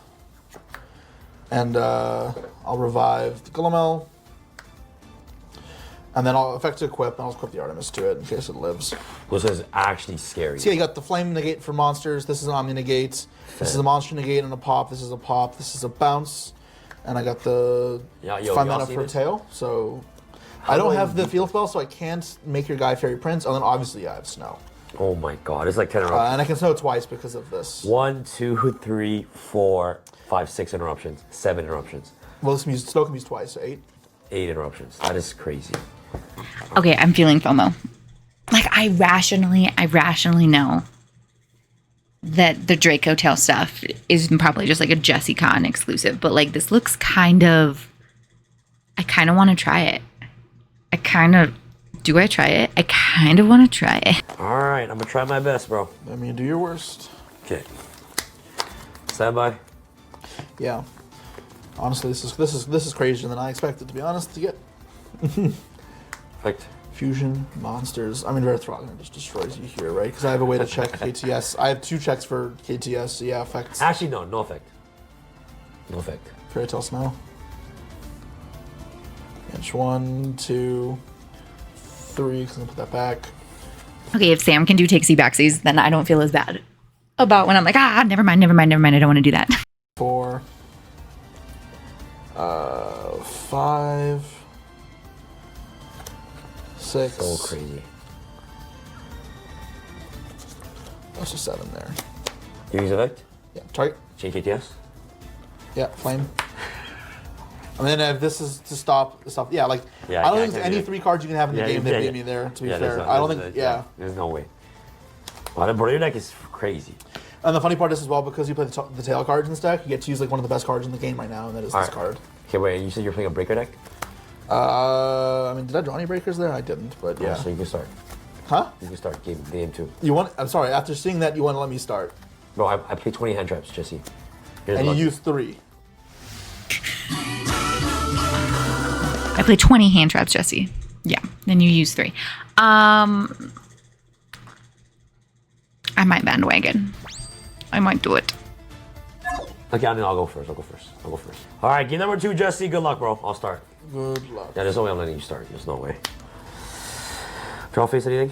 S2: And I'll revive the Gulamel. And then I'll effect to equip, and I'll equip the Artemis to it in case it lives.
S4: This is actually scary.
S2: So yeah, you got the Flame Negate for monsters. This is an Omni Negate. This is a Monster Negate and a pop. This is a pop. This is a bounce. And I got the 5 mana for Tail. So I don't have the field spell, so I can't make your guy Fairy Prince. And then obviously I have Snow.
S4: Oh my god, it's like 10 interruptions.
S2: And I can Snow twice because of this.
S4: 1, 2, 3, 4, 5, 6 interruptions. 7 interruptions.
S2: Well, Snow can be used twice, so 8.
S4: 8 interruptions. That is crazy.
S1: Okay, I'm feeling FOMO. Like I rationally know that the Draco Tail stuff is probably just like a JesseKotton exclusive, but like this looks I kind of want to try it. Do I try it? I kind of want to try it.
S4: All right, I'm gonna try my best, bro.
S2: I mean, do your worst.
S4: Okay. Stand by.
S2: Yeah. Honestly, this is crazier than I expected, to be honest, to get.
S4: Perfect.
S2: Fusion, monsters. I mean, Verithragna just destroys you here, right? Because I have a way to check KTS. I have 2 checks for KTS, so yeah, effects.
S4: Actually, no effect. No effect.
S2: Fairy Tale Snow. Inch 1, 2, 3, because I'm going to put that back.
S1: Okay, if Sam can do takesy backsies, then I don't feel as bad about when I'm like, never mind, I don't want to do that.
S2: 4, 5, 6.
S4: So crazy.
S2: That's just 7 there.
S4: You use effect?
S2: Yeah, target.
S4: Change KTS?
S2: Yeah, flame. And then if this is to stop. Yeah, like
S4: Yeah,
S2: I don't think there's any 3 cards you can have in the game that beat me there. To be fair, I don't think.
S4: There's no way. Wow, the your deck is crazy.
S2: And the funny part is as well, because you play the tail cards in this deck, you get to use like one of the best cards in the game right now, and that is this card.
S4: Okay, wait. You said you're playing a breaker deck?
S2: I mean, did I draw any breakers there? I didn't, but yeah.
S4: So you can start.
S2: Huh?
S4: You can start game 2.
S2: You want? I'm sorry. After seeing that, you want to let me start?
S4: Bro, I played 20 hand traps, Jesse.
S2: And you used 3.
S1: I play 20 hand traps, Jesse. Yeah, then you use 3. I might bandwagon. I might do it.
S4: Okay, I'll go first. All right, game number 2, Jesse. Good luck, bro. I'll start.
S2: Good luck.
S4: Yeah, there's no way I'm letting you start. There's no way. Draw face anything?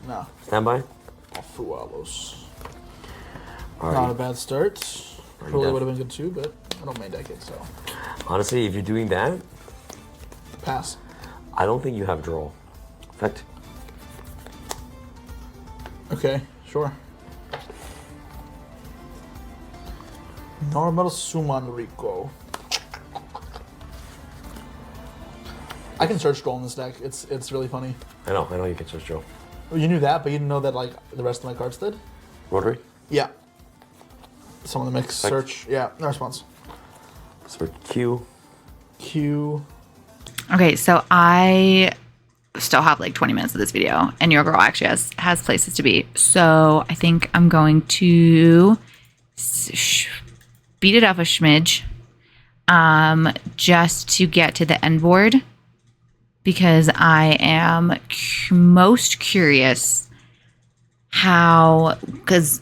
S2: No.
S4: Stand by.
S2: Fualos.
S4: Alrighty.
S2: Not a bad start. Probably would have been good too, but I don't main deck it, so.
S4: Honestly, if you're doing that,
S2: pass.
S4: I don't think you have draw. Effect.
S2: Okay, sure. Normal Summon Rico. I can search draw in this deck. It's really funny.
S4: I know you can search draw.
S2: Well, you knew that, but you didn't know that like the rest of my cards did?
S4: Rotary?
S2: Yeah. Some of the mix search. Yeah, no response.
S4: So Q.
S1: Okay, so I still have like 20 minutes of this video, and your girl actually has places to be. So I think I'm going to beat it up a smidge, just to get to the end board, because I am most curious because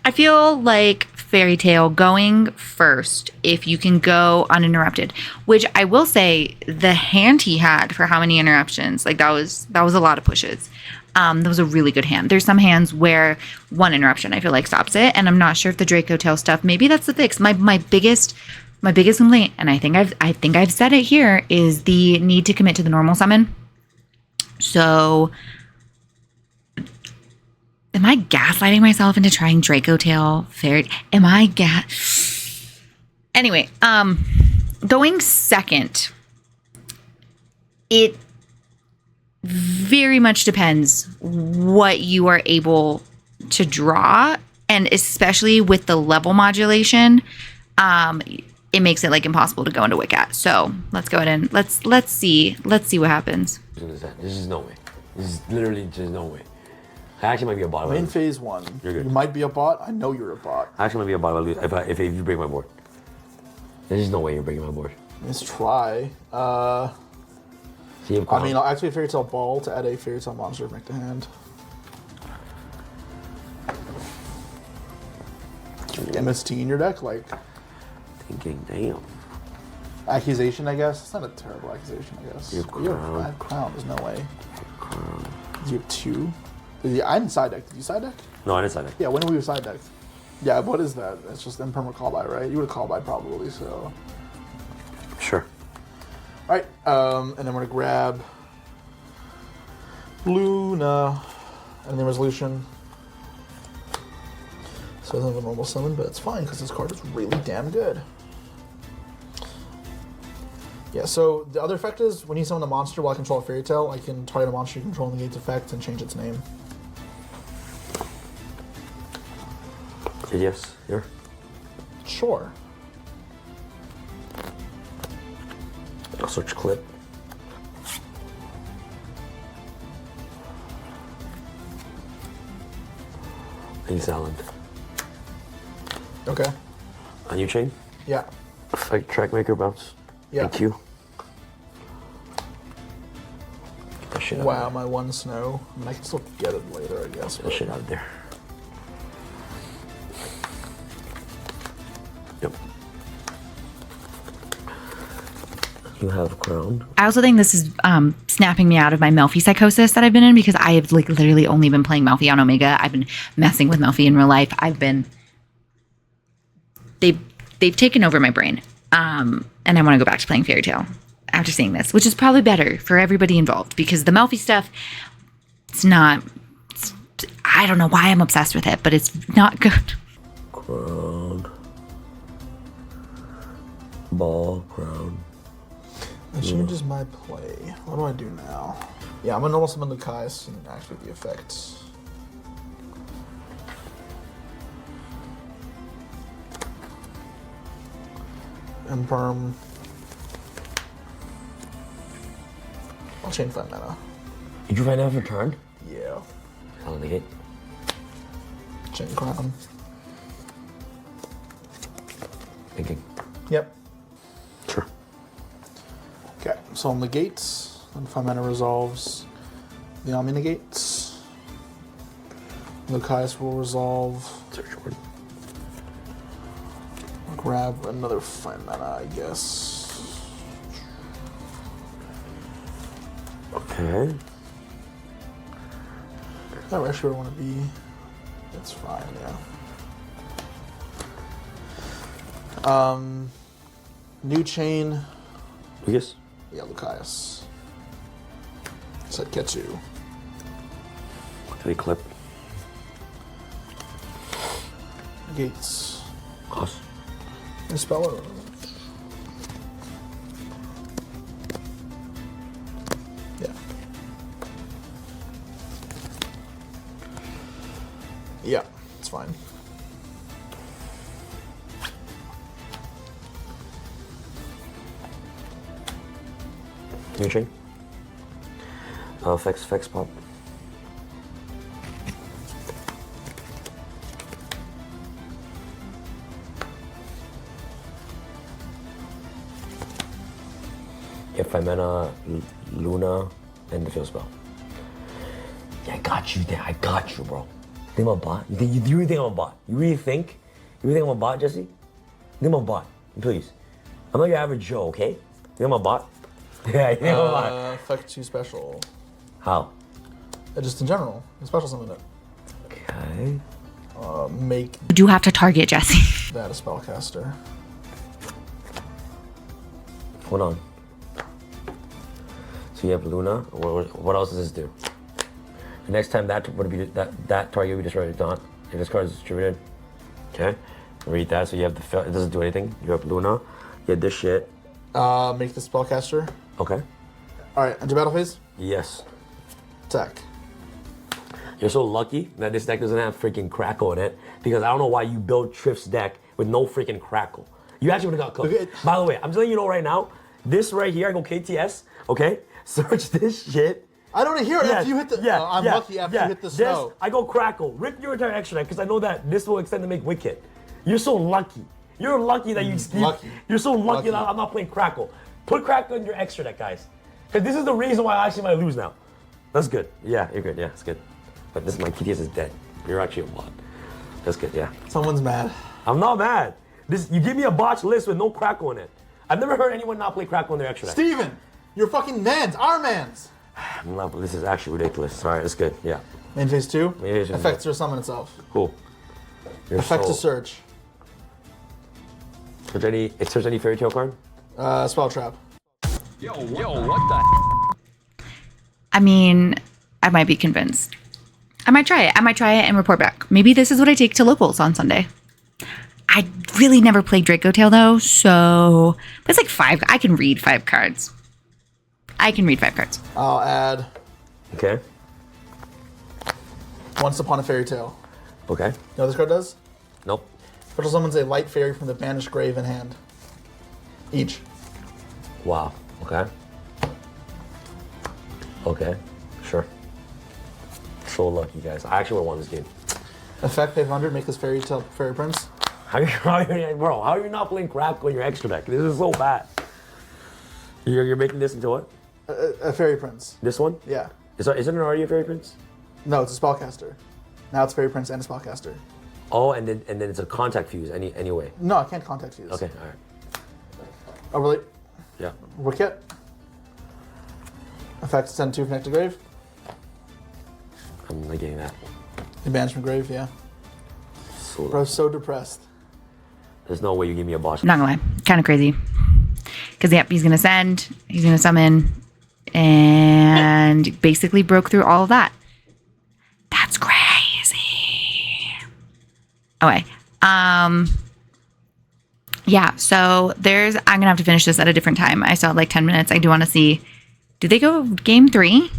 S1: I feel like Fairy Tale going first if you can go uninterrupted, which I will say the hand he had for how many interruptions, like that was a lot of pushes. That was a really good hand. There's some hands where one interruption I feel like stops it, and I'm not sure if the Draco Tail stuff, maybe that's the fix. My biggest complaint, and I think I've said it here, is the need to commit to the normal summon. So am I gaslighting myself into trying Draco Tail Fairy? Anyway, going second, it very much depends what you are able to draw, and especially with the level modulation, it makes it like impossible to go into Wicket. So let's go ahead and let's see what happens.
S4: There's just no way. There's literally just no way. I actually might be a bot.
S2: I'm in phase 1.
S4: You're good.
S2: You might be a bot. I know you're a bot.
S4: I actually might be a bot if you break my board. There's just no way you're breaking my board.
S2: Let's try.
S4: See,
S2: I mean, I'll activate Fairy Tale Ball to add a Fairy Tale monster to make the hand. MST in your deck, like
S4: thinking, damn.
S2: accusation, I guess. It's not a terrible accusation, I guess.
S4: You
S2: have 5 crown. There's no way. You have 2. I didn't side deck. Did you side deck?
S4: No, I didn't side deck.
S2: Yeah, when were you side decked? Yeah, what is that? That's just impermanent call by, right? You would have called by probably, so.
S4: Sure.
S2: Alright, and then we're gonna grab Luna and then Resolution. So it's not a normal summon, but it's fine because this card is really damn good. Yeah, so the other effect is when you summon a monster while I control a Fairy Tale, I can target a monster you control and negate its effect and change its name.
S4: Yes, here.
S2: Sure.
S4: I'll switch clip. Thanks, Alan.
S2: Okay.
S4: A new chain?
S2: Yeah.
S4: Effect track maker bounce.
S2: Yeah.
S4: Thank you. Get that shit out
S2: Wow,
S4: of
S2: my 1 snow. I mean, I can still get it later, I guess.
S4: there. Get that shit out of there. Yep. You have a crown.
S1: I also think this is snapping me out of my Melfi psychosis that I've been in, because I have like literally only been playing Melfi on Omega. I've been messing with Melfi in real life. They've taken over my brain, and I want to go back to playing Fairy Tale after seeing this, which is probably better for everybody involved, because the Melfi stuff, I don't know why I'm obsessed with it, but it's not good.
S4: Crown. Ball, crown.
S2: That changes my play. What do I do now? Yeah, I'm gonna normal summon Lucas and activate the effects. And perm. I'll chain 5 mana.
S4: Did you find out for turn?
S2: Yeah.
S4: I'll negate.
S2: Chain crown.
S4: Thinking.
S2: Yep.
S4: Sure.
S2: Okay, so on the gates, then 5 mana resolves the Omni negates. Lucas will resolve.
S4: Search word.
S2: Grab another 5 mana, I guess.
S4: Okay.
S2: Not really sure where I want to be. That's fine, yeah. New chain.
S4: Lucas?
S2: Yeah, Lucas. Said Ketsu.
S4: Three clip.
S2: Gates.
S4: Us.
S2: And spell it. Yeah. Yeah, it's fine.
S4: New chain. Fex pop. You have 5 mana, Luna, and the field spell. Yeah, I got you there. I got you, bro. Think I'm a bot? You really think I'm a bot? You really think You think I'm a bot, Jesse? You think I'm a bot? Please. I'm not your average Joe, okay? You think I'm a bot? Yeah, you think I'm a bot.
S2: Effect 2 special.
S4: How?
S2: Just in general. A special summon it.
S4: Okay.
S2: Make
S1: You do have to target Jesse.
S2: that a spellcaster.
S4: Hold on. So you have Luna. What else does this do? The next time that would be that target we destroyed, Didnt. If this card is distributed, okay. Read that. So you have the. It doesn't do anything. You have Luna. You have this shit.
S2: Make the spellcaster.
S4: Okay.
S2: All right. Enter battle phase.
S4: Yes.
S2: Attack.
S4: You're so lucky that this deck doesn't have freaking Crackle in it, because I don't know why you build Triff's deck with no freaking Crackle. You actually would have got cooked.
S2: Okay.
S4: By the way, I'm telling you right now, this right here, I go KTS, okay? Search this shit.
S2: I don't want to hear it after you hit the. I'm lucky after you hit the snow.
S4: I go Crackle. Rip your entire extra deck, because I know that this will extend to make Wicked. You're so lucky. You're lucky that you're so lucky that I'm not playing Crackle. Put Crackle in your extra deck, guys. Because this is the reason why I actually might lose now. That's good. Yeah, you're good. Yeah, it's good. But this my KTS is dead. You're actually a bot. That's good, yeah.
S2: Someone's mad.
S4: I'm not mad. You give me a botch list with no Crackle in it. I've never heard anyone not play Crackle in their extra deck.
S2: Steven! You're fucking mans. Our mans!
S4: No, but this is actually ridiculous. Alright, that's good, yeah.
S2: Main phase 2.
S4: Main phase 2.
S2: Effects to summon itself.
S4: Cool.
S2: Effect to search.
S4: Search any fairy tale card?
S2: Spell trap.
S3: Yo, what the?
S1: I mean, I might be convinced. I might try it. I might try it and report back. Maybe this is what I take to locals on Sunday. I really never played Draco Tail though, so but it's like 5. I can read 5 cards.
S2: I'll add
S4: Okay.
S2: Once Upon a Fairy Tale.
S4: Okay.
S2: You know what this card does?
S4: Nope.
S2: Special summons a light fairy from the banished grave in hand. Each.
S4: Wow. Okay. Okay. Sure. So lucky, guys. I actually would have won this game.
S2: Effect 500, make this fairy prince.
S4: Bro, how are you not playing Crackle in your extra deck? This is so bad. You're making this into what?
S2: A fairy prince.
S4: This one?
S2: Yeah.
S4: Isn't it already a fairy prince?
S2: No, it's a spellcaster. Now it's fairy prince and a spellcaster.
S4: Oh, and then it's a contact fuse anyway.
S2: No, I can't contact fuse.
S4: Okay, all right.
S2: Overlay.
S4: Yeah.
S2: Wicket. Effect send 2 connect to grave.
S4: I'm not getting that.
S2: The banishment grave, yeah.
S4: So
S2: Bro, so depressed.
S4: there's no way you give me a boss.
S1: Not gonna lie, kind of crazy. Because yep, he's gonna send, he's gonna summon, and basically broke through all of that. That's crazy. Okay. Yeah. So I'm gonna have to finish this at a different time. I still have like 10 minutes. I do want to see. Do they go game 3?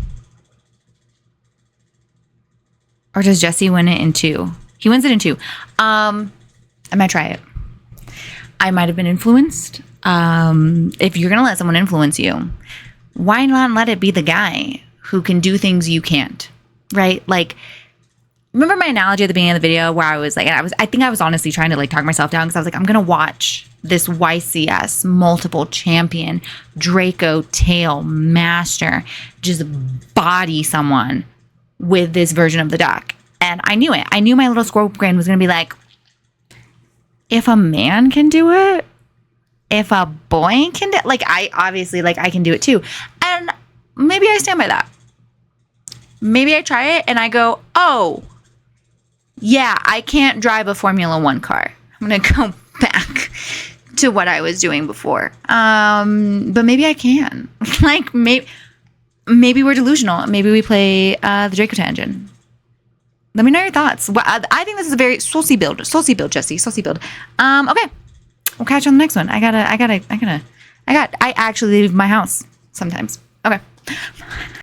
S1: Or does Jesse win it in 2? He wins it in 2. I might try it. I might have been influenced. If you're going to let someone influence you, why not let it be the guy who can do things you can't, right? Like, remember my analogy at the beginning of the video where I was like, I think I was honestly trying to like talk myself down because I was like, I'm going to watch this YCS multiple champion Draco Tail master just body someone with this version of the deck. And I knew it. I knew my little squirrel brain was going to be like, if a man can do it, if a boy can do it, like I obviously, like I can do it too. And maybe I stand by that. Maybe I try it and I go, oh, yeah, I can't drive a Formula 1 car. I'm going to go back to what I was doing before. But maybe I can. Like, maybe we're delusional. Maybe we play the Draco Tangent. Let me know your thoughts. Well, I think this is a very saucy build. Saucy build, Jesse. Saucy build. Okay. We'll catch you on the next one. I actually leave my house sometimes. Okay.